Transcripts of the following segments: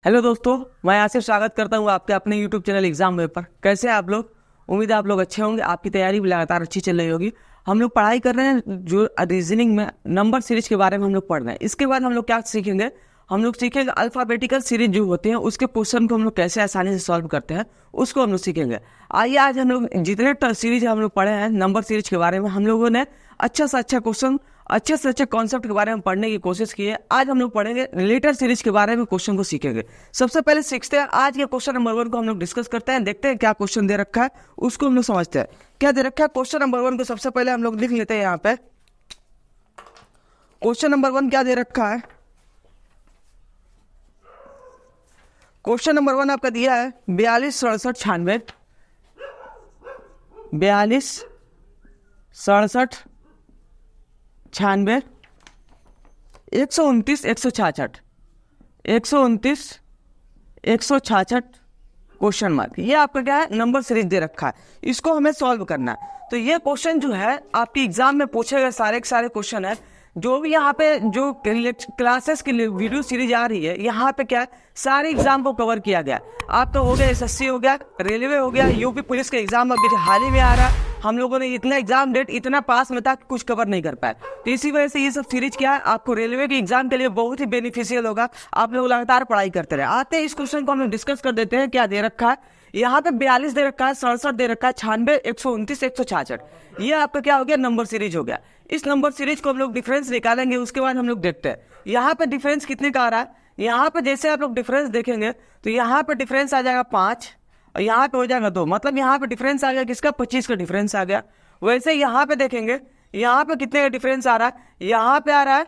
Hello दोस्तों, मैं आसिफ स्वागत करता हूँ आपके अपने यूट्यूब चैनल एग्जाम वेब पर। कैसे हैं आप लोग? उम्मीद है आप लोग अच्छे होंगे। आपकी तैयारी भी लगातार अच्छी चल रही होगी। हम लोग पढ़ाई कर रहे हैं जो रीजनिंग में नंबर सीरीज के बारे में हम लोग पढ़ रहे हैं। इसके बाद हम लोग क्या सीखेंगे? हम लोग सीखेंगे अल्फ़ाबेटिकल सीरीज जो होते हैं उसके क्वेश्चन को हम लोग कैसे आसानी से सॉल्व करते हैं, उसको हम लोग सीखेंगे। आइए आज हम लोग जितने सीरीज हम लोग पढ़े हैं नंबर सीरीज के बारे में, हम लोगों ने अच्छा से अच्छा क्वेश्चन, अच्छे से अच्छे कॉन्सेप्ट के बारे में पढ़ने की कोशिश की है। आज हम लोग पढ़ेंगे रिलेटेड सीरीज के बारे में, क्वेश्चन को सीखेंगे। सबसे पहले सीखते हैं आज के क्वेश्चन नंबर 1 को हम लोग डिस्कस करते हैं। देखते हैं क्या क्वेश्चन दे रखा है, उसको हम लोग समझते हैं। क्या दे रखा है क्वेश्चन नंबर 1 को सबसे पहले हम लोग लिख लेते हैं। यहाँ पे क्वेश्चन नंबर 1 क्या दे रखा है? क्वेश्चन नंबर 1 आपका दिया है 42 67 96, 42 67 96, 129 166, 129 166 क्वेश्चन मार्क। ये आपका क्या है? नंबर सीरीज दे रखा है। इसको हमें सॉल्व करना है। तो ये क्वेश्चन जो है आपके एग्जाम में पूछे गए सारे के सारे क्वेश्चन है। जो भी यहाँ पे जो क्लासेस की वीडियो सीरीज आ रही है, यहाँ पे क्या है सारे एग्जाम को कवर किया गया। आपका हो गया एसएससी, हो गया रेलवे, हो गया यूपी पुलिस का एग्जाम अभी हाल ही में आ रहा है। हम लोगों ने इतना एग्जाम डेट इतना पास में था कि कुछ कवर नहीं कर पाए। तो इसी वजह से ये सब सीरीज क्या है आपको रेलवे के एग्जाम के लिए बहुत ही बेनिफिशियल होगा। आप लोग लगातार पढ़ाई करते रहे। आते हैं इस क्वेश्चन को हम लोग डिस्कस कर देते हैं। क्या दे रखा है यहाँ पे? 42 दे रखा है, 67 दे रखा है, 96 129 166। ये आपका क्या हो गया? नंबर सीरीज हो गया। इस नंबर सीरीज को हम लोग डिफरेंस निकालेंगे, उसके बाद हम लोग देखते हैं यहाँ पे डिफरेंस कितने का आ रहा है। यहाँ पे जैसे आप लोग डिफरेंस देखेंगे तो यहाँ पे डिफरेंस आ जाएगा 5 और यहाँ पे हो जाएगा 2। मतलब यहाँ पे डिफरेंस आ गया किसका? 25 का डिफरेंस आ गया। वैसे यहाँ पे देखेंगे यहाँ पे कितने का डिफरेंस आ रहा है? यहाँ पे आ रहा है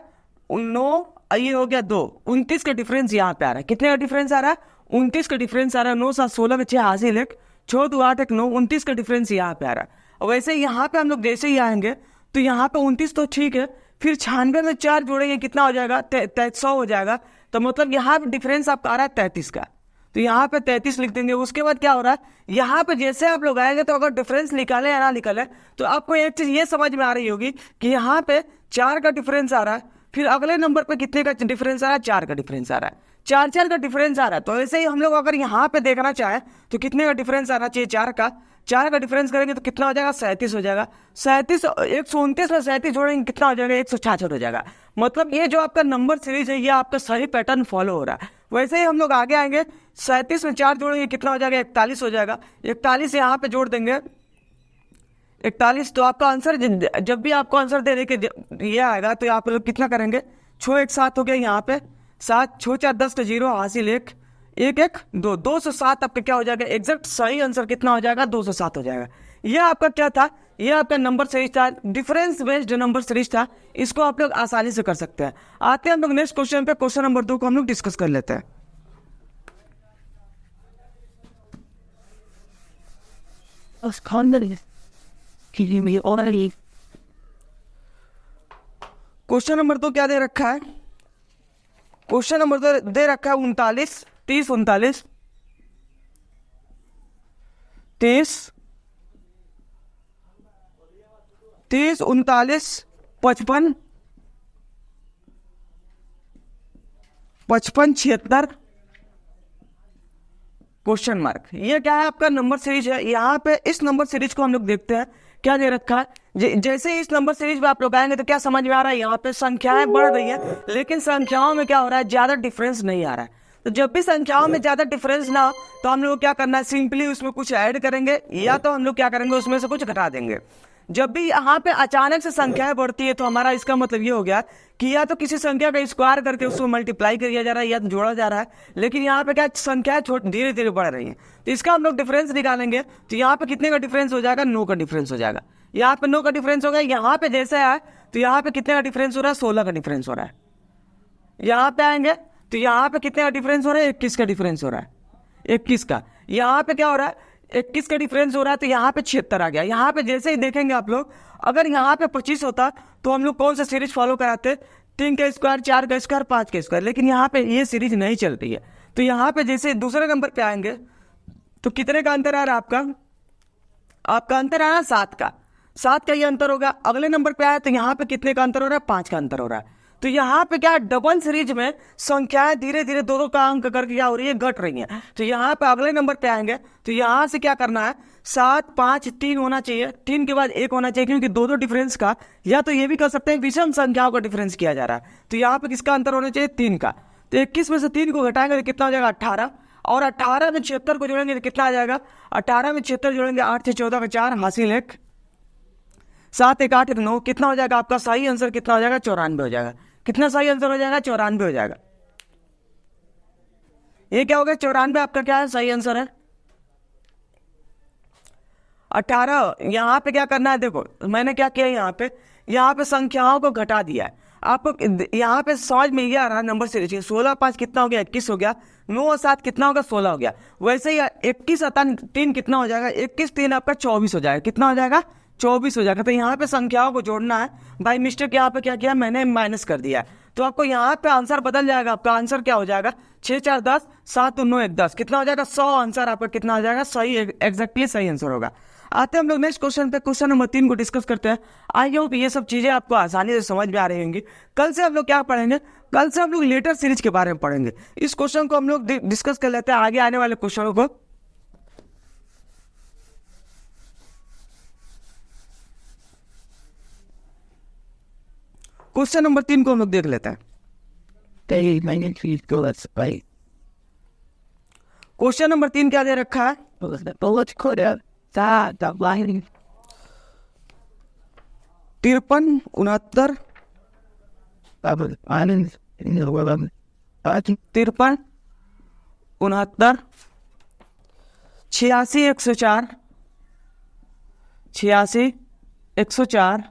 9, ये हो गया 2, 29 का डिफरेंस यहाँ पे आ रहा है। कितने का डिफरेंस आ रहा है? 29 का डिफरेंस आ रहा है। 9 7 16 में 6 हासिल 1 6 2 8 1 9, 29 का डिफरेंस यहाँ पे आ रहा है। वैसे यहाँ पे हम लोग जैसे ही आएंगे तो यहाँ पे 29 तो ठीक है, फिर 96 में 4 जोड़ेंगे कितना हो जाएगा? 100 हो जाएगा। तो मतलब यहाँ पे डिफरेंस आपका आ रहा है 33 का। तो यहाँ पे 33 लिख देंगे। उसके बाद क्या हो रहा है यहाँ पे जैसे आप लोग आएंगे तो अगर डिफरेंस निकाले या ना निकाले तो आपको एक चीज ये समझ में आ रही होगी कि यहाँ पे 4 का डिफरेंस आ रहा है, फिर अगले नंबर पे कितने का डिफरेंस आ रहा है? 4 का डिफरेंस आ रहा है, 4 का डिफरेंस आ रहा है। तो ऐसे ही हम लोग अगर यहाँ पे देखना चाहें तो कितने का डिफरेंस आना चाहिए? 4 का डिफरेंस करेंगे तो कितना हो जाएगा? 37 हो जाएगा। 37 129 में 37 जोड़ेंगे कितना हो जाएगा? 166 हो जाएगा। मतलब ये जो आपका नंबर सीरीज है ये आपका सही पैटर्न फॉलो हो रहा है। वैसे ही हम लोग आगे आएंगे, 37 में 4 जोड़ेंगे कितना हो जाएगा? 41 हो जाएगा। 41 यहाँ पे जोड़ देंगे 41। तो आपका आंसर जब भी आपको आंसर देने के ये आएगा तो आप लोग कितना करेंगे? 6 1 7 हो गया। यहाँ पे 7 6 4 10 का 0 हासिल 1 1 1 2 207 आपका क्या हो जाएगा? एग्जैक्ट सही आंसर कितना हो जाएगा? 207 हो जाएगा। यह आपका क्या था? यह आपका नंबर सीरीज था, डिफरेंस बेस्ड नंबर सीरीज था। इसको आप लोग आसानी से कर सकते हैं। आते हैं हम लोग नेक्स्ट क्वेश्चन पे। क्वेश्चन नंबर 2 को हम लोग डिस्कस कर लेते हैं। क्वेश्चन नंबर 2 क्या दे रखा है? क्वेश्चन नंबर 2 दे रखा है 39 30 39 30 30 39 55 55 76 क्वेश्चन मार्क। ये क्या है? आपका नंबर सीरीज है। यहाँ पे इस नंबर सीरीज को हम लोग देखते हैं क्या दे रखा है। जैसे इस नंबर सीरीज में आप लोग आएंगे तो क्या समझ में आ रहा है? यहाँ पे संख्याएं बढ़ रही है लेकिन संख्याओं में क्या हो रहा है? ज्यादा डिफरेंस नहीं आ रहा है। तो जब भी संख्याओं में ज्यादा डिफरेंस ना हो तो हम लोग क्या करना है? सिंपली उसमें कुछ ऐड करेंगे या तो हम लोग क्या करेंगे? उसमें से कुछ घटा देंगे। जब भी यहाँ पे अचानक से संख्याएं बढ़ती है तो हमारा इसका मतलब ये हो गया कि या तो किसी संख्या का स्क्वायर करके उसको मल्टीप्लाई किया जा रहा है या तो जोड़ा जा रहा है। लेकिन यहाँ पे क्या संख्याएं धीरे धीरे बढ़ रही हैं। तो इसका हम लोग डिफरेंस निकालेंगे तो यहाँ पे कितने का डिफरेंस हो जाएगा? 9 का डिफरेंस हो जाएगा। यहाँ पे 9 का डिफरेंस हो गया। यहाँ पे जैसे आए तो यहाँ पे कितने का डिफरेंस हो रहा है? 16 का डिफरेंस हो रहा है। यहाँ पे आएंगे तो यहाँ पे कितने का डिफरेंस हो रहा है? 21 का डिफरेंस हो रहा है। 21 का। यहाँ पे क्या हो रहा है? 21 का डिफरेंस हो रहा है। तो यहाँ पे 76 आ गया। यहाँ पे जैसे ही देखेंगे आप लोग, अगर यहाँ पे 25 होता तो हम लोग कौन सा सीरीज फॉलो कराते? 3 का स्क्वायर, 4 का स्क्वायर, 5 का स्क्वायर। लेकिन यहाँ पे ये सीरीज नहीं चलती है। तो यहाँ पे जैसे दूसरे नंबर पे आएंगे तो कितने का अंतर आ रहा है आपका? आपका अंतर आ रहा है 7 का। 7 का ये अंतर होगा। अगले नंबर पे आया तो यहाँ पे कितने का अंतर हो रहा है? 5 का अंतर हो रहा है। तो यहाँ पे क्या डबल सीरीज में संख्याएं धीरे धीरे दो का अंक करके क्या हो रही है, घट रही है। तो यहाँ पे अगले नंबर पे आएंगे तो यहाँ से क्या करना है, 7 5 3 होना चाहिए, 3 के बाद 1 होना चाहिए, क्योंकि दो डिफरेंस का, या तो ये भी कर सकते हैं विषम संख्याओं का डिफरेंस किया जा रहा है। तो यहाँ पे किसका अंतर होना चाहिए, 3 का। तो 21 में से 3 को घटाएंगे तो कितना हो जाएगा, 18। और 18 में 76 को जोड़ेंगे तो कितना आ जाएगा, 18 में 76 जोड़ेंगे, 8 से 14 का 4 हासिल 1, 7 1 8 9, कितना हो जाएगा आपका सही आंसर, कितना हो जाएगा, 94 हो जाएगा। कितना सही आंसर हो जाएगा, 94 हो जाएगा। ये क्या हो गया, 94 आपका क्या है, सही आंसर है। 18 यहाँ पे क्या करना है, देखो मैंने क्या किया, यहाँ पे संख्याओं को घटा दिया है। आपको यहाँ पे समझ में ये आ रहा नंबर सीरीज, 16 5 कितना हो गया, 21 हो गया, 9 और 7 कितना होगा, 16 हो गया। वैसे ही 21 और 3 कितना हो जाएगा, 21 3 आपका 24 हो जाएगा। कितना हो जाएगा, 24 हो जाएगा। तो यहाँ पे संख्याओं को जोड़ना है, बाई मिस्टेक यहाँ पे क्या किया मैंने, माइनस कर दिया। तो आपको यहाँ पे आंसर बदल जाएगा। आपका आंसर क्या हो जाएगा, 6 4 10, 7 9 1 10, कितना हो जाएगा, 100 आंसर आपका कितना हो जाएगा, सही, एग्जैक्टली सही आंसर होगा। आते हैं हम लोग नेक्स्ट क्वेश्चन पे, क्वेश्चन नंबर 3 को डिस्कस करते हैं। आई होप ये सब चीजें आपको आसानी से समझ में आ रही होंगी। कल से हम लोग क्या पढ़ेंगे, कल से हम लोग लेटर सीरीज के बारे में पढ़ेंगे। इस क्वेश्चन को हम लोग डिस्कस कर लेते हैं, आगे आने वाले क्वेश्चनों को। क्वेश्चन नंबर 3 को हम लोग देख लेते हैं। क्वेश्चन नंबर 3 क्या दे रखा है, 53 69 53 69 86 104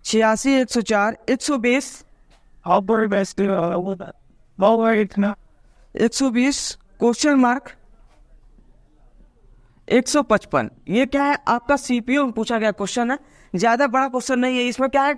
86 104 86 104 120 120 क्वेश्चन मार्क 155। ये क्या है, आपका सीपीयू में पूछा गया क्वेश्चन है, ज्यादा बड़ा क्वेश्चन नहीं है। इसमें क्या है,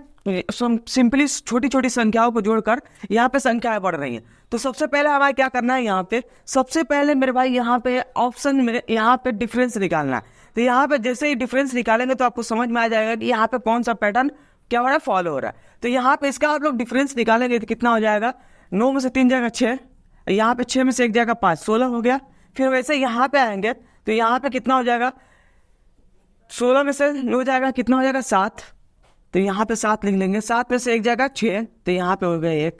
सिंपली छोटी छोटी संख्याओं को जोड़कर यहाँ पे संख्याएं बढ़ रही हैं। तो सबसे पहले हमें क्या करना है, यहाँ पे सबसे पहले मेरे भाई यहाँ पे ऑप्शन में यहाँ पे डिफरेंस निकालना है। तो यहाँ पे जैसे ही डिफरेंस निकालेंगे तो आपको समझ में आ जाएगा कि यहाँ पे कौन सा पैटर्न क्या हो रहा है, फॉलो हो रहा है। तो यहाँ पे इसका आप लोग डिफरेंस निकालेंगे तो कितना हो जाएगा, 9 में से 3 जाएगा 6, यहाँ पे 6 में से 1 जाएगा 5, 16 हो गया। फिर वैसे यहाँ पे आएंगे तो यहाँ पे कितना हो जाएगा, 16 में से 9 जाएगा, कितना हो जाएगा 7, तो यहाँ पे 7 लिख लेंगे। 7 में से 1 जाएगा 6, तो यहाँ पे हो गया 1।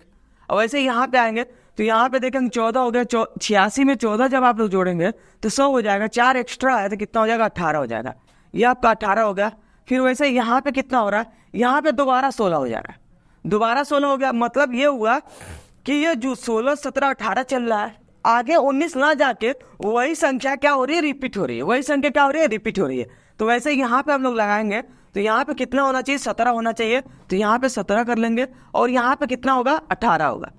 और वैसे यहाँ पे आएंगे तो यहाँ पे देखेंगे 14 हो गया, 86 में 14 जब आप लोग जोड़ेंगे तो 100 हो जाएगा, 4 एक्स्ट्रा है तो कितना हो जाएगा, 18 हो जाएगा। ये आपका 18 हो गया। फिर वैसे यहाँ पे कितना हो रहा है, यहाँ पे दोबारा 16 हो जाएगा, दोबारा 16 हो गया। मतलब ये हुआ कि ये जो 16 17 18 चल रहा है, आगे 19 ना जाके वही संख्या क्या हो रही है, रिपीट हो रही है, वही संख्या क्या हो रही है, रिपीट हो रही है। तो वैसे यहाँ पे हम लोग लगाएंगे तो यहाँ पे कितना होना चाहिए, 17 होना चाहिए, तो यहाँ पे 17 कर लेंगे। और यहाँ पे कितना होगा, 18 होगा।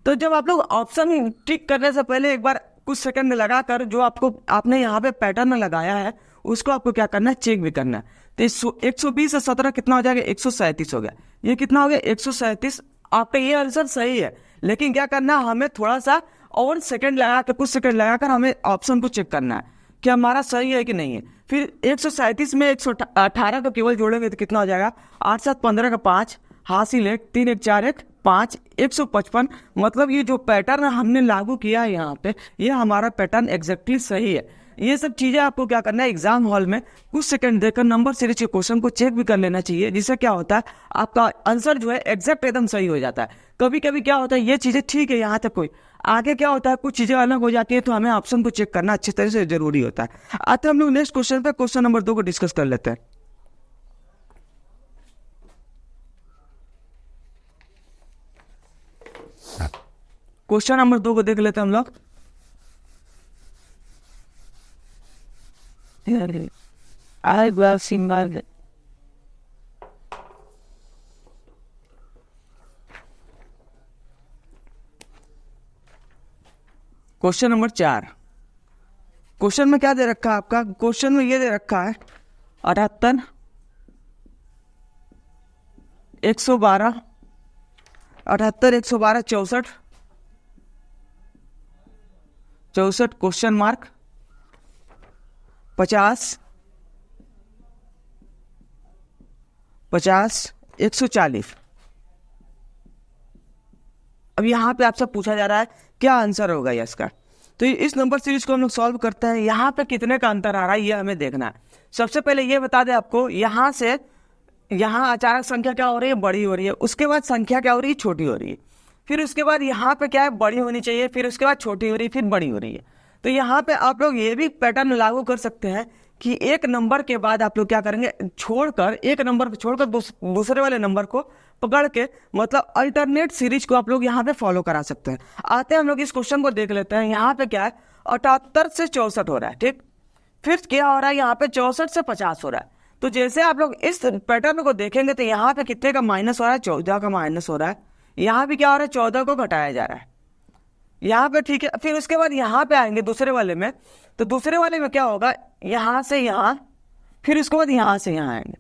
तो जब आप लोग ऑप्शन टिक करने से पहले एक बार कुछ सेकंड लगाकर जो आपने यहाँ पे पैटर्न लगाया है उसको आपको क्या करना है, चेक भी करना है। तो 120 से 17 कितना हो जाएगा, 137 हो गया। ये कितना हो गया, 137। आपका ये आंसर सही है, लेकिन क्या करना है, हमें थोड़ा सा और सेकंड लगाकर, कुछ सेकंड लगाकर हमें ऑप्शन को चेक करना है कि हमारा सही है कि नहीं है। फिर 137 में 118 को केवल जोड़ेंगे तो कितना हो जाएगा, 8 7 15 का 5 हासिल 1 3 1 4 1 5 155। मतलब ये जो पैटर्न हमने लागू किया है यहाँ पे, ये हमारा पैटर्न एग्जैक्टली सही है। ये सब चीजें आपको क्या करना है, एग्जाम हॉल में कुछ सेकंड देकर नंबर सीरीज के क्वेश्चन को चेक भी कर लेना चाहिए, जिससे क्या होता है आपका आंसर जो है एग्जैक्ट एकदम सही हो जाता है। कभी कभी क्या होता है, ये चीजें ठीक है यहाँ तक कोई, आगे क्या होता है कुछ चीजें अलग हो जाती है, तो हमें ऑप्शन को चेक करना अच्छी तरह से जरूरी होता है। आते हम लोग नेक्स्ट क्वेश्चन पे, क्वेश्चन नंबर 2 को डिस्कस कर लेते हैं। क्वेश्चन नंबर 2 को देख लेते हैं हम लोग। I love Simba. Question number 4। Question में क्या दे रखा है आपका, क्वेश्चन में ये दे रखा है 78 112 78 112 64 64 क्वेश्चन मार्क 50 50 140। अब यहाँ पे आपसे पूछा जा रहा है क्या आंसर होगा ये इसका। तो इस नंबर सीरीज को हम लोग सॉल्व करते हैं। यहाँ पे कितने का अंतर आ रहा है ये हमें देखना है। सबसे पहले ये बता दें आपको, यहाँ से यहाँ अचानक संख्या क्या हो रही है, बड़ी हो रही है। उसके बाद संख्या क्या हो रही है, छोटी हो रही है। फिर उसके बाद यहाँ पे क्या है, बड़ी होनी चाहिए, फिर उसके बाद छोटी हो रही है, फिर बड़ी हो रही है। तो यहाँ पे आप लोग ये भी पैटर्न लागू कर सकते हैं कि एक नंबर के बाद आप लोग क्या करेंगे, एक नंबर छोड़कर दूसरे वाले नंबर को पकड़ के मतलब अल्टरनेट सीरीज को आप लोग यहाँ पे फॉलो करा सकते हैं। आते हैं हम लोग इस क्वेश्चन को देख लेते हैं। यहाँ पे क्या है, 78 से 64 हो रहा है, ठीक। फिर क्या हो रहा है, यहाँ पे 64 से 50 हो रहा है। तो जैसे आप लोग इस पैटर्न को देखेंगे तो यहाँ पे कितने का माइनस हो रहा है, 14 का माइनस हो रहा है। यहाँ भी क्या हो रहा है, 14 को घटाया जा रहा है यहाँ पे, ठीक है। फिर उसके बाद यहाँ पे आएंगे दूसरे वाले में, तो दूसरे वाले में क्या होगा, यहाँ से यहाँ, फिर उसके बाद यहाँ से यहाँ आएंगे।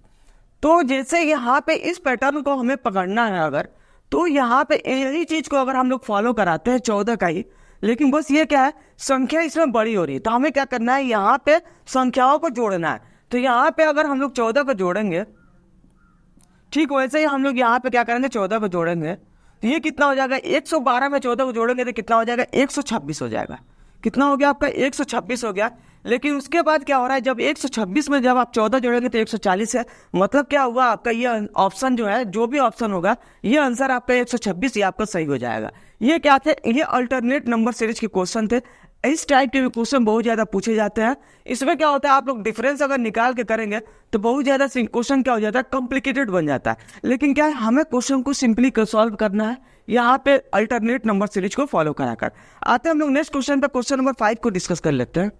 तो जैसे यहाँ पे इस पैटर्न को हमें पकड़ना है अगर, तो यहाँ पे यही चीज को अगर हम लोग फॉलो कराते हैं 14 का ही, लेकिन बस ये क्या है, संख्या इसमें बड़ी हो रही है। तो हमें क्या करना है, यहाँ पे संख्याओं को जोड़ना है। तो यहाँ पे अगर हम लोग 14 को जोड़ेंगे, ठीक वैसे ही हम लोग यहाँ पे क्या करेंगे, 14 को जोड़ेंगे। तो ये कितना हो जाएगा, 112 में 14 को जोड़ेंगे तो कितना हो जाएगा, 126 हो जाएगा। कितना हो गया आपका, 126 हो गया। लेकिन उसके बाद क्या हो रहा है, जब 126 में जब आप 14 जोड़ेंगे तो 140 है। मतलब क्या हुआ, आपका ये ऑप्शन जो है, जो भी ऑप्शन होगा, ये आंसर आपका 126 ये आपका सही हो जाएगा। ये क्या थे, ये अल्टरनेट नंबर सीरीज के क्वेश्चन थे। इस टाइप के भी क्वेश्चन बहुत ज्यादा पूछे जाते हैं। इसमें क्या होता है, आप लोग डिफरेंस अगर निकाल के करेंगे तो बहुत ज्यादा क्वेश्चन क्या हो जाता है, कॉम्प्लिकेटेड बन जाता है। लेकिन क्या है, हमें क्वेश्चन को सिंपली सॉल्व करना है यहाँ पे अल्टरनेट नंबर सीरीज को फॉलो कराकर। आते हैं हम लोग नेक्स्ट क्वेश्चन पे, क्वेश्चन नंबर 5 को डिस्कस कर लेते हैं।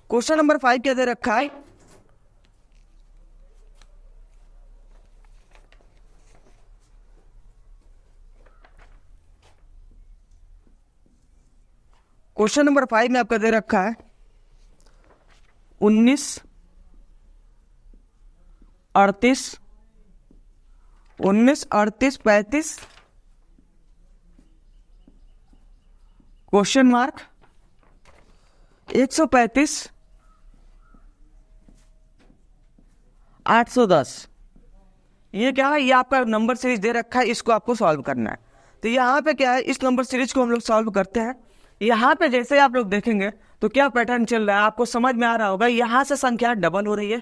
क्वेश्चन नंबर 5 क्या दे रखा है, क्वेश्चन नंबर 5 में आपका दे रखा है 19 38 35 क्वेश्चन मार्क 135 810। ये क्या है, ये आपका नंबर सीरीज दे रखा है, इसको आपको सॉल्व करना है। तो यहाँ पे क्या है, इस नंबर सीरीज को हम लोग सॉल्व करते हैं। यहाँ पे जैसे आप लोग देखेंगे तो क्या पैटर्न चल रहा है, आपको समझ में आ रहा होगा। यहाँ से संख्या डबल हो रही है,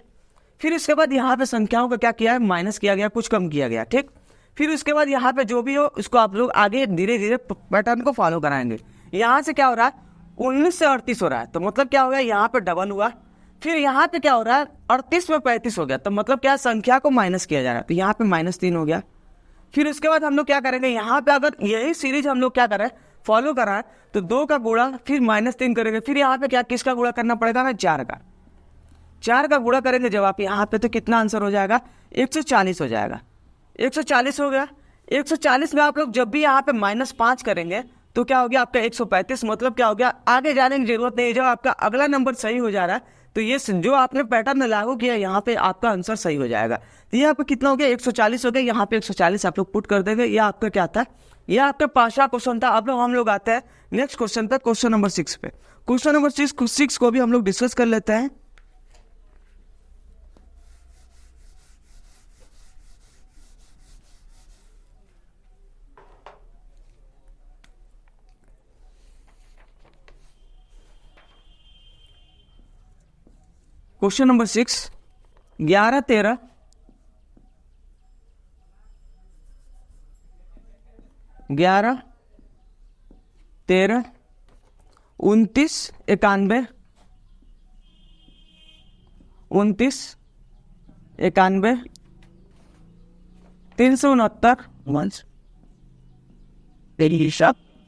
फिर इसके बाद यहाँ पे संख्याओं का क्या किया है, माइनस किया गया, कुछ कम किया गया, ठीक। फिर उसके बाद यहाँ पे जो भी हो उसको आप लोग आगे धीरे धीरे पैटर्न को फॉलो कराएंगे। यहाँ से क्या हो रहा है, 19 से 38 हो रहा है, तो मतलब क्या हो गया, यहाँ पे डबल हुआ। फिर यहाँ पे क्या हो रहा है, 38 में 35 हो गया, तो मतलब क्या, संख्या को माइनस किया जा रहा है, तो यहाँ पे -3 हो गया। फिर उसके बाद हम लोग क्या करेंगे, यहाँ पे अगर यही सीरीज हम लोग क्या करें, फॉलो करा तो 2 का गुणा, फिर -3 करेंगे। फिर यहाँ पे क्या, किसका गुणा करना पड़ेगा, हमें 4 का गुणा करेंगे जब आप यहाँ पे, तो कितना आंसर हो जाएगा, 140 हो जाएगा। 140 हो गया। 140 में आप लोग जब भी यहाँ पे -5 करेंगे तो क्या हो गया आपका 135। मतलब क्या हो गया, आगे जाने की जरूरत नहीं है। जब आपका अगला नंबर सही हो जा रहा है तो ये जो आपने पैटर्न लागू किया यहाँ पे आपका आंसर सही हो जाएगा। तो ये आपका कितना हो गया, 140 हो गया। यहाँ पे 140 आप लोग पुट कर देंगे। ये आपका क्या था, ये आपका 5वां क्वेश्चन था। अब हम लोग आते हैं नेक्स्ट क्वेश्चन पे, क्वेश्चन नंबर 6 पे। क्वेश्चन नंबर 6 को भी हम लोग डिस्कस कर लेते हैं। Question number 6, 11 13 11 13 29 91 29 91 369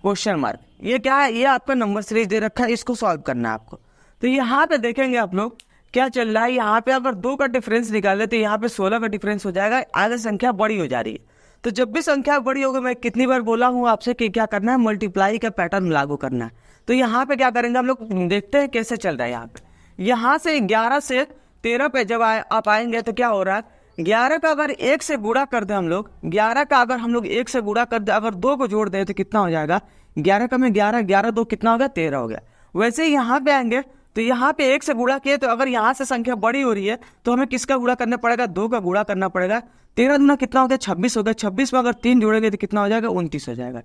question mark. ये क्या है, ये आपका नंबर सीरीज दे रखा है, इसको सॉल्व करना है आपको। तो यहाँ पे देखेंगे आप लोग क्या चल रहा है। यहाँ पे अगर 2 का डिफरेंस निकाले तो यहाँ पे 16 का डिफरेंस हो जाएगा। आगे संख्या बड़ी हो जा रही है, तो जब भी संख्या बड़ी होगी, मैं कितनी बार बोला हूँ आपसे कि क्या करना है, मल्टीप्लाई का पैटर्न लागू करना है। तो यहाँ पे क्या करेंगे हम लोग, देखते हैं कैसे चल रहा है। यहाँ पे यहाँ से 11 से 13 पे जब आप आएंगे तो क्या हो रहा है, 11 का अगर 1 से गुणा कर दे हम लोग, 11 का अगर हम लोग 1 से गुणा कर दे, अगर 2 को जोड़ दे तो कितना हो जाएगा, 11 का में 11 11 2 कितना हो गया, 13 हो गया। वैसे ही यहाँ पे आएंगे तो यहाँ पे 1 से गुणा किए, तो अगर यहाँ से संख्या बड़ी हो रही है तो हमें किसका गुणा करना पड़ेगा, 2 का गुणा करना पड़ेगा। 13 दूना कितना हो गया, 26 हो गया। 26 में अगर 3 जोड़ेंगे तो कितना हो जाएगा, 29 हो जाएगा।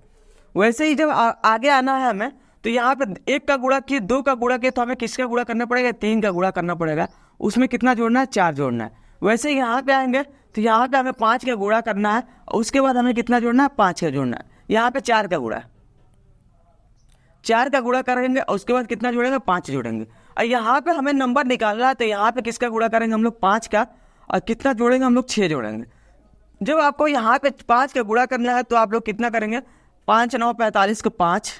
वैसे ही जब आगे आना है हमें, तो यहाँ पे 1 का गुणा किए, 2 का गुणा किए, तो हमें किसका गुणा करना पड़ेगा, 3 का गुणा करना पड़ेगा। उसमें कितना जोड़ना है, 4 जोड़ना है। वैसे ही यहाँ पे आएंगे तो यहाँ पे हमें 5 का गुणा करना है, और उसके बाद हमें कितना जोड़ना है, 5 का जोड़ना है। यहाँ पे 4 का गुणा, 4 का गुणा करेंगे और उसके बाद कितना जोड़ेंगे, 5 जोड़ेंगे। और यहाँ पे हमें नंबर निकालना है, तो यहाँ पे किसका गुणा करेंगे हम लोग, 5 का, और कितना जोड़ेंगे हम लोग, 6 जोड़ेंगे। जब आपको यहाँ पे 5 का गुणा करना है तो आप लोग कितना करेंगे, 5 9 45 को 5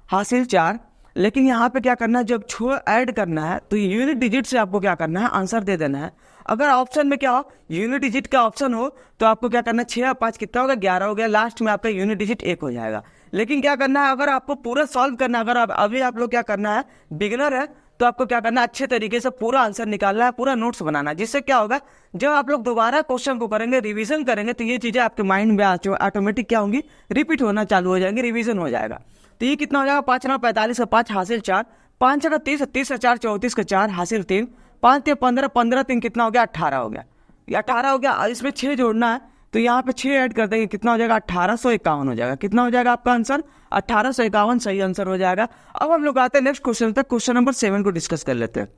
हासिल 4। लेकिन यहाँ पे क्या करना है, जब 6 ऐड करना है तो यूनिट डिजिट से आपको क्या करना है, आंसर दे देना है। अगर ऑप्शन में क्या हो, यूनिट डिजिट का ऑप्शन हो, तो आपको क्या करना है, 6 और 5 कितना होगा, 11 हो गया। लास्ट में आपका यूनिट डिजिट 1 हो जाएगा। लेकिन क्या करना है, अगर आपको पूरा सॉल्व करना है, अगर अभी आप लोग क्या करना है, बिगिनर है, तो आपको क्या करना है, अच्छे तरीके से पूरा आंसर निकालना है, पूरा नोट्स बनाना है। जिससे क्या होगा, जब आप लोग दोबारा क्वेश्चन को करेंगे, रिवीजन करेंगे, तो ये चीजें आपके माइंड में ऑटोमेटिक क्या होंगी, रिपीट होना चालू हो जाएंगे, रिवीजन हो जाएगा। तो ये कितना हो जाएगा, 5 9 45 का 5 हासिल 4, 5 का 30, 30 का 4 34 का 4 हासिल 3, 5 3 15, 15 3 कितना हो गया, 18 हो गया। ये 18 हो गया, और इसमें 6 जोड़ना है, तो यहाँ पे 6 ऐड कर देंगे, कितना हो जाएगा, 1851 हो जाएगा। कितना हो जाएगा आपका आंसर, 1851 सही आंसर हो जाएगा। अब हम लोग आते हैं नेक्स्ट क्वेश्चन तक। क्वेश्चन नंबर 7 को डिस्कस कर लेते हैं।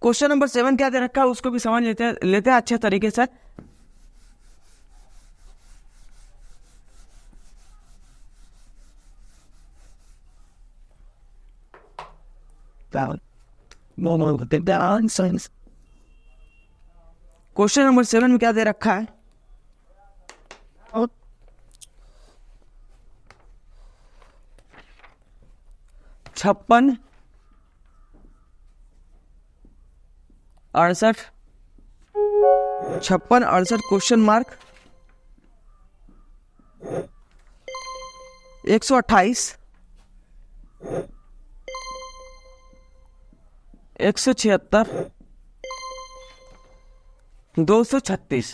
क्वेश्चन नंबर 7 क्या दे रखा है, उसको भी समझ लेते हैं अच्छे तरीके से। क्वेश्चन नंबर 7 में क्या दे रखा है, 56 68 क्वेश्चन मार्क 128 176 236।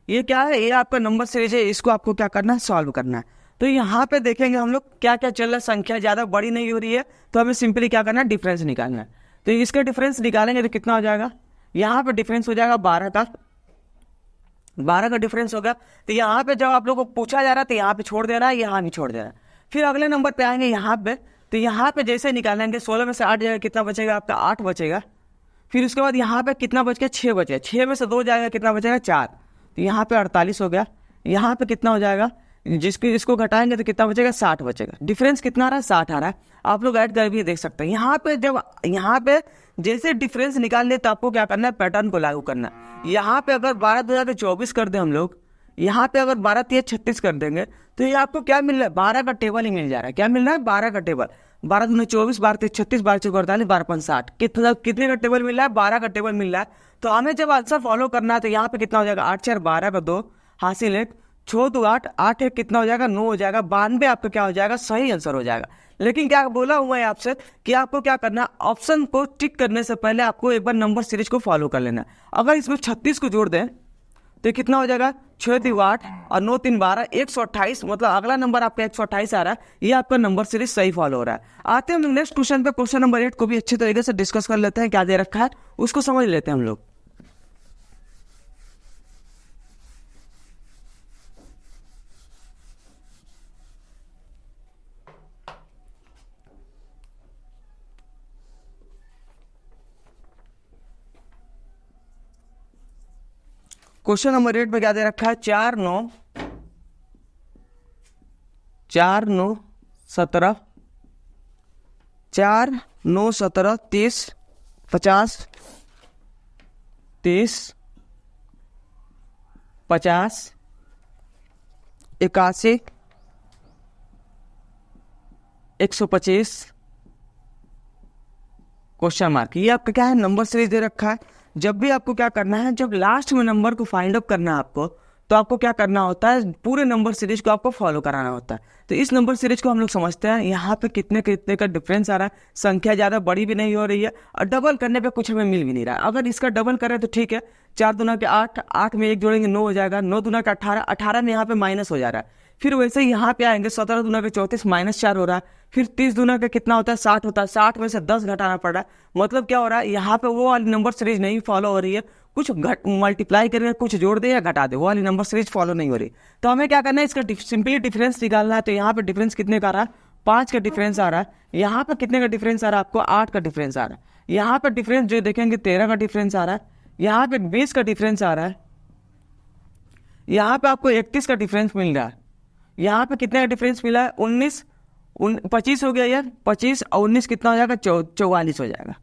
ये क्या है, ये आपका नंबर सीरीज है। इसको आपको क्या करना है, सॉल्व करना है। तो यहाँ पे देखेंगे हम लोग क्या क्या चल रहा है, संख्या ज्यादा बड़ी नहीं हो रही है, तो हमें सिंपली क्या करना है, डिफरेंस निकालना है। तो इसका डिफरेंस निकालेंगे तो कितना हो जाएगा, यहाँ पे डिफरेंस हो जाएगा 12 का, 12 का डिफरेंस होगा। तो यहाँ पे जब आप लोगों को पूछा जा रहा है तो यहाँ पे छोड़ दे रहा है, यहाँ नहीं छोड़ दे रहा है। फिर अगले नंबर पे आएंगे यहाँ पे, तो यहाँ पे जैसे निकालेंगे 16 में से 8 जाएगा, कितना बचेगा आपका, 8 बचेगा। फिर उसके बाद यहाँ पे कितना बच गया, 6 बचेगा। 6 में से 2 जाएगा, कितना बचेगा, 4। तो यहाँ पे 48 हो गया। यहाँ पे कितना हो जाएगा, इसको घटाएंगे तो कितना बचेगा, 60 बचेगा। डिफरेंस कितना आ रहा है, 60 आ रहा है। आप लोग ऐड कर भी देख सकते हैं। यहाँ पे जब यहाँ पे जैसे डिफरेंस निकाल ले, तो आपको क्या करना है, पैटर्न को लागू करना है। यहाँ पे अगर 12 2 24 कर दे हम लोग, यहाँ पे अगर 12 3 36 कर देंगे, तो ये आपको क्या मिल रहा है, 12 का टेबल ही मिल जा रहा है। क्या मिल रहा है, 12 का टेबल। 12 दूनी 24, 12 3 36, 12 4 48, 12 5 60। कितने का टेबल मिल रहा है, 12 का टेबल मिल रहा है। तो हमें जब आंसर फॉलो करना है, तो यहाँ पे कितना हो जाएगा, 8 4 12 का 2 हासिल 1, 6 2 8, 8 1 कितना हो जाएगा, 9 हो जाएगा। 92 आपका क्या हो जाएगा, सही आंसर हो जाएगा। लेकिन क्या बोला हुआ है आपसे कि आपको क्या करना है, ऑप्शन को टिक करने से पहले आपको एक बार नंबर सीरीज को फॉलो कर लेना है। अगर इसमें 36 को जोड़ दें तो कितना हो जाएगा, 6 3 8 और 9 3 12, 128। मतलब अगला नंबर आपका 128 आ रहा है। ये आपका नंबर सीरीज सही फॉलो हो रहा है। आते हैं हम लोग नेक्स्ट क्वेश्चन पे। क्वेश्चन नंबर 8 को भी अच्छे तरीके से डिस्कस कर लेते हैं। क्या दे रखा है उसको समझ लेते हैं हम लोग। क्वेश्चन नंबर 8 में क्या दे रखा है, 4 9 17 4 9 17 30 50 30 50 81 125 क्वेश्चन मार्क। ये आपका क्या है, नंबर सीरीज दे रखा है। जब भी आपको क्या करना है, जब लास्ट में नंबर को फाइंड आउट करना है आपको, तो आपको क्या करना होता है, पूरे नंबर सीरीज को आपको फॉलो कराना होता है। तो इस नंबर सीरीज को हम लोग समझते हैं। यहाँ पे कितने कितने का डिफरेंस आ रहा है, संख्या ज़्यादा बड़ी भी नहीं हो रही है, और डबल करने पे कुछ हमें मिल भी नहीं रहा है। अगर इसका डबल करें तो ठीक है, 4 दूना के 8, 8 में 1 जोड़ेंगे 9 हो जाएगा, 9 दूना का 18, 18 में यहाँ पे माइनस हो जा रहा है। फिर वैसे ही यहाँ पे आएंगे 17 दूना का 34 -4 हो रहा है, फिर 30 दूना का कितना होता है 60 होता है, 60 में से 10 घटाना पड़ रहा है। मतलब क्या हो रहा है, यहाँ पे वो वाली नंबर सीरीज नहीं फॉलो हो रही है, कुछ मल्टीप्लाई करेंगे, कुछ जोड़ दे या घटा दे, वो वाली नंबर सीरीज फॉलो नहीं हो रही। तो हमें क्या करना है, इसका सिंपली डिफरेंस निकालना है। तो यहाँ पे डिफरेंस कितने का आ रहा है, 5 का डिफरेंस आ रहा है। यहाँ पे कितने का डिफरेंस आ रहा है आपको, 8 का डिफरेंस आ रहा है। यहाँ पे डिफरेंस जो देखेंगे 13 का डिफरेंस आ रहा है। यहाँ पे 20 का डिफरेंस आ रहा है। यहाँ पे आपको 31 का डिफरेंस मिल रहा है। यहाँ पे कितने का डिफरेंस मिला है, 25 हो गया यार, 25 और 19 कितना हो जाएगा, 44 हो जाएगा।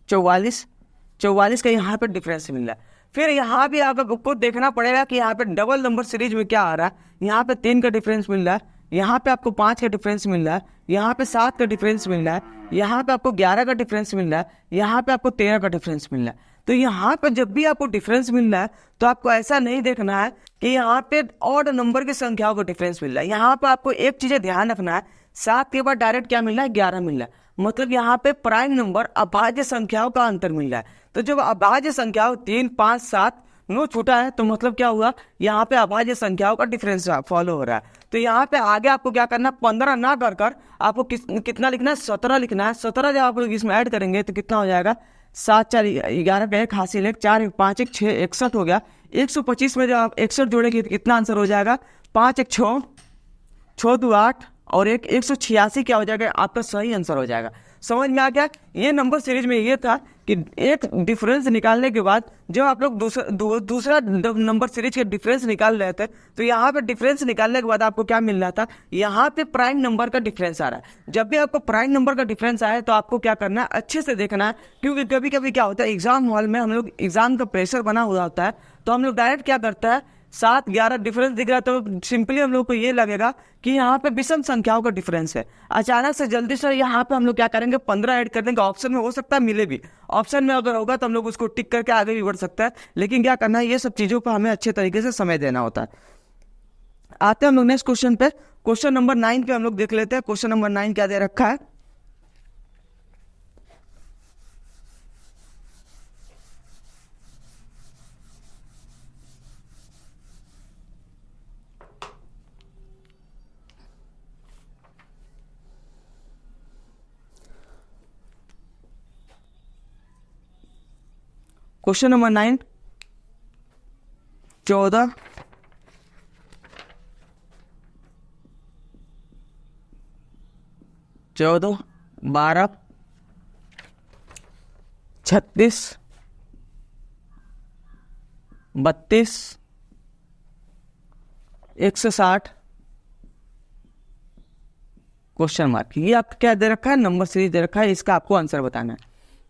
44 का यहाँ पे डिफरेंस मिल रहा है। फिर यहाँ भी आपको देखना पड़ेगा कि यहाँ पे डबल नंबर सीरीज में क्या आ रहा है। यहाँ पे 3 का डिफरेंस मिल रहा है, यहाँ पे आपको 5 का डिफरेंस मिल रहा है, यहाँ पे 7 का डिफरेंस मिल रहा है, यहाँ पे आपको 11 का डिफरेंस मिल रहा है, यहाँ पे आपको 13 का डिफरेंस मिल रहा है। तो यहाँ पे जब भी आपको डिफरेंस मिल रहा है तो आपको ऐसा नहीं देखना है कि यहाँ पे ऑड नंबर की संख्याओं का डिफरेंस मिल रहा है। यहाँ पे आपको एक चीज ध्यान रखना है, 7 के बाद डायरेक्ट क्या मिल रहा है, 11 मिल रहा है। मतलब यहाँ पे प्राइम नंबर अभाज्य संख्याओं का अंतर मिल रहा है। तो जब अभाज्य संख्याओं 3, 5, 7 नो छूटा है तो मतलब क्या हुआ, यहाँ पे अभाज्य संख्याओं का डिफरेंस फॉलो हो रहा है। तो यहाँ पे आगे आपको क्या करना, 15 ना कर आपको कितना लिखना है, 17 लिखना है। 17 जब आप लोग इसमें ऐड करेंगे तो कितना हो जाएगा, 7 4 11 का 1 हासिल 1 4 1 5 1 6 61 हो गया। 125 में जब आप 61 जोड़ेंगे तो कितना आंसर हो जाएगा, 5 1 6 6 2 8 और 186 क्या हो जाएगा, आपका सही आंसर हो जाएगा। समझ में आ गया। ये नंबर सीरीज में ये था कि एक डिफरेंस निकालने के बाद जब आप लोग दूसरा नंबर सीरीज के डिफरेंस निकाल रहे थे तो यहाँ पे डिफरेंस निकालने के बाद आपको क्या मिल रहा था, यहाँ पे प्राइम नंबर का डिफरेंस आ रहा है। जब भी आपको प्राइम नंबर का डिफरेंस आए तो आपको क्या करना है, अच्छे से देखना है, क्योंकि कभी कभी क्या होता है एग्जाम हॉल में हम लोग एग्जाम का प्रेशर बना हुआ होता है तो हम लोग डायरेक्ट क्या करता है, 7 11 डिफरेंस दिख रहा है तो सिंपली हम लोग को ये लगेगा कि यहाँ पे विषम संख्याओं का डिफरेंस है। अचानक से जल्दी से यहाँ पे हम लोग क्या करेंगे, 15 ऐड कर देंगे। ऑप्शन में हो सकता है मिले भी, ऑप्शन में अगर होगा तो हम लोग उसको टिक करके आगे भी बढ़ सकता है। लेकिन क्या करना है, ये सब चीज़ों पर हमें अच्छे तरीके से समय देना होता है। आते हैं हम लोग नेक्स्ट क्वेश्चन पे। क्वेश्चन नंबर 9 पे हम लोग देख लेते हैं। क्वेश्चन नंबर 9 क्या दे रखा है, क्वेश्चन नंबर 9 14 12 36 32 160 क्वेश्चन मार्क। ये आपका क्या दे रखा है, नंबर सीरीज दे रखा है, इसका आपको आंसर बताना है।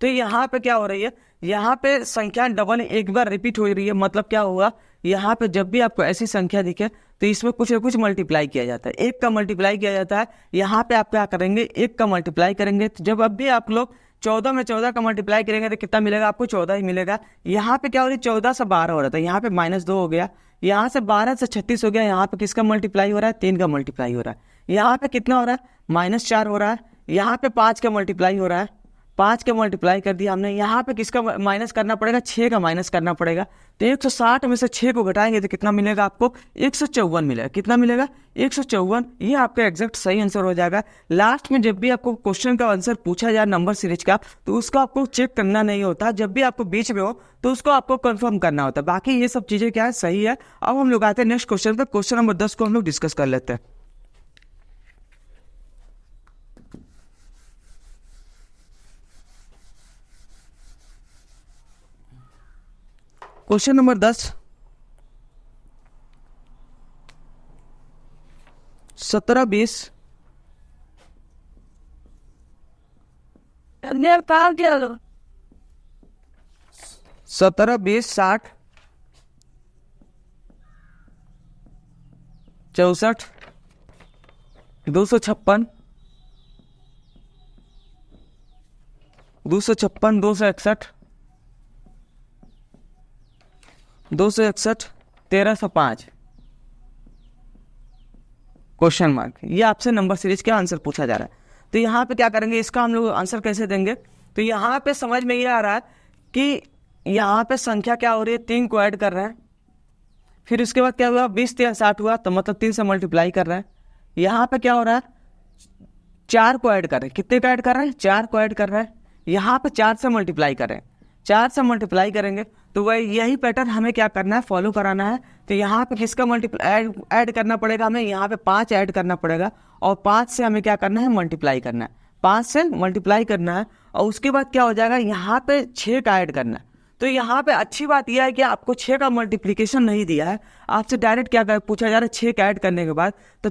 तो यहाँ पे क्या हो रही है, यहाँ पे संख्या डबल एक बार रिपीट हो रही है। मतलब क्या होगा, यहाँ पे जब भी आपको ऐसी संख्या दिखे तो इसमें कुछ ना कुछ मल्टीप्लाई किया जाता है, 1 का मल्टीप्लाई किया जाता है। यहाँ पे आप क्या करेंगे, 1 का मल्टीप्लाई करेंगे। तो जब अब भी आप लोग 14 में 14 का मल्टीप्लाई करेंगे तो कितना मिलेगा, आपको 14 ही मिलेगा। यहाँ पे क्या हो रही है, 14 से 12 हो रहा था, यहाँ पे -2 हो गया। यहाँ से 12 से 36 हो गया, यहाँ पे किसका मल्टीप्लाई हो रहा है, 3 का मल्टीप्लाई हो रहा है। यहाँ पे कितना हो रहा है, -4 हो रहा है। यहाँ पे 5 का मल्टीप्लाई हो रहा है, 5 का मल्टीप्लाई कर दिया हमने। यहाँ पे किसका माइनस करना पड़ेगा, 6 का माइनस करना पड़ेगा। तो 160 में से 6 को घटाएंगे तो कितना मिलेगा आपको, 154 मिलेगा। कितना मिलेगा, 154। ये आपका एग्जैक्ट सही आंसर हो जाएगा। लास्ट में जब भी आपको क्वेश्चन का आंसर पूछा जाए नंबर सीरीज का तो उसको आपको चेक करना नहीं होता, जब भी आपको बीच में हो तो उसको आपको कंफर्म करना होता है। बाकी ये सब चीजें क्या है, सही है। अब हम लोग आते हैं नेक्स्ट क्वेश्चन पे। क्वेश्चन नंबर 10 को हम लोग डिस्कस कर लेते हैं। Question number 10, 17 20 17 20 60 64 256 256 261 261 1305 question mark. ये आपसे नंबर सीरीज का आंसर पूछा जा रहा है। तो यहाँ पे क्या करेंगे, इसका हम लोग आंसर कैसे देंगे। तो यहाँ पे समझ में ये आ रहा है कि यहाँ पे संख्या क्या हो रही है, 3 को ऐड कर रहे हैं। फिर उसके बाद क्या हुआ, 20 3 60 हुआ, तो मतलब 3 से मल्टीप्लाई कर रहा है। यहाँ पे क्या हो रहा है, 4 को ऐड कर रहे हैं, कितने का ऐड कर रहे हैं, 4 को ऐड कर रहे हैं। यहाँ पे 4 से मल्टीप्लाई कर रहे हैं, 4 से मल्टीप्लाई करेंगे तो वही यही पैटर्न हमें क्या करना है, फॉलो कराना है। तो यहाँ पे किसका मल्टीप्लाई ऐड करना पड़ेगा, हमें यहाँ पे 5 ऐड करना पड़ेगा और 5 से हमें क्या करना है, मल्टीप्लाई करना है, 5 से मल्टीप्लाई करना है। और उसके बाद क्या हो जाएगा, यहाँ पे 6 का ऐड करना है। तो यहाँ पे अच्छी बात यह है कि आपको 6 का मल्टीप्लीकेशन नहीं दिया है, आपसे डायरेक्ट क्या पूछा जा रहा है, 6 का ऐड करने के बाद। तो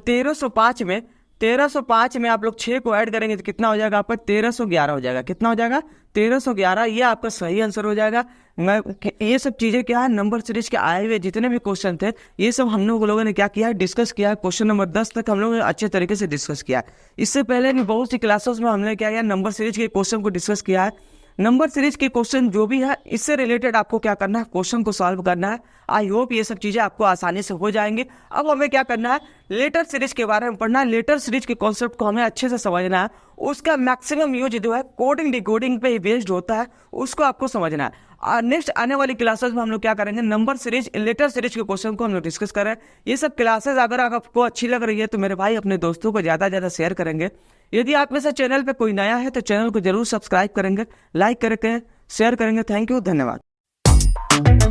1305 में आप लोग 6 को ऐड करेंगे तो कितना हो जाएगा आपका, 1311 हो जाएगा। कितना हो जाएगा, 1311। ये आपका सही आंसर हो जाएगा। मैं ये सब चीज़ें क्या है, नंबर सीरीज के आए हुए जितने भी क्वेश्चन थे ये सब हम लोगों ने क्या किया है, डिस्कस किया है। क्वेश्चन नंबर 10 तक हम लोगों ने अच्छे तरीके से डिस्कस किया है। इससे पहले भी बहुत सी क्लासेस में हमने क्या किया, नंबर सीरीज के क्वेश्चन को डिस्कस किया है। नंबर सीरीज के क्वेश्चन जो भी है इससे रिलेटेड आपको क्या करना है, क्वेश्चन को सॉल्व करना है। आई होप ये सब चीज़ें आपको आसानी से हो जाएंगी। अब हमें क्या करना है, लेटर सीरीज के बारे में पढ़ना है। लेटर सीरीज के कॉन्सेप्ट को हमें अच्छे से समझना है। उसका मैक्सिमम यूज जो है कोडिंग डिकोडिंग पे बेस्ड होता है, उसको आपको समझना है। नेक्स्ट आने वाली क्लासेस में हम लोग क्या करेंगे, नंबर सीरीज लेटर सीरीज के क्वेश्चन को हम लोग डिस्कस करें। ये सब क्लासेस अगर आपको अच्छी लग रही है तो मेरे भाई अपने दोस्तों को ज़्यादा से ज़्यादा शेयर करेंगे। यदि आप में से चैनल पे कोई नया है तो चैनल को जरूर सब्सक्राइब करेंगे, लाइक करेंगे, शेयर करेंगे। थैंक यू, धन्यवाद।